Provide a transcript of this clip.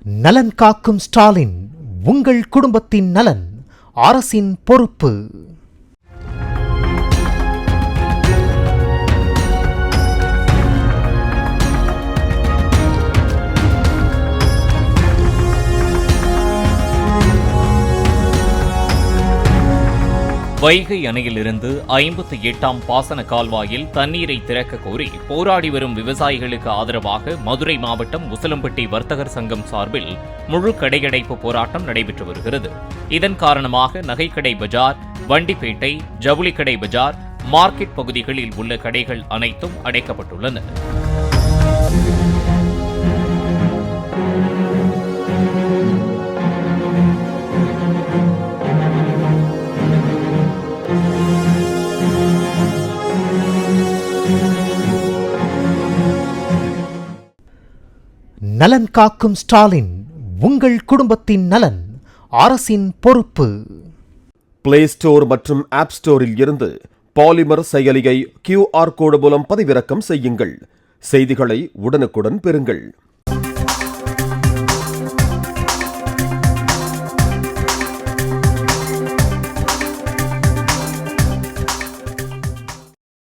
நலன் காக்கும் ஸ்டாலின், உங்கள் குடும்பத்தின் நலன் அரசின் பொறுப்பு. வைகை அணையிலிருந்து 58ஆம் பாசன கால்வாயில் தண்ணீரை திறக்க கோரி போராடி வரும் விவசாயிகளுக்கு ஆதரவாக மதுரை மாவட்டம் உசிலம்பட்டி வர்த்தகர் சங்கம் சார்பில் முழு கடையடைப்பு போராட்டம் நடைபெற்று வருகிறது. இதன் காரணமாக நகைக்கடை பஜார், வண்டிப்பேட்டை, ஜவுளிக்கடை பஜார், மார்க்கெட் பகுதிகளில் உள்ள கடைகள் அனைத்தும் அடைக்கப்பட்டுள்ளன. நலன் காக்கும் ஸ்டாலின், உங்கள் குடும்பத்தின் நலன் அரசின் பொறுப்பு. பிளே ஸ்டோர் மற்றும் ஆப் ஸ்டோரில் இருந்து பாலிமர் செயலியை QR கோடு மூலம் பதிவிறக்கம் செய்யுங்கள். செய்திகளை உடனுக்குடன் பெறுங்கள்.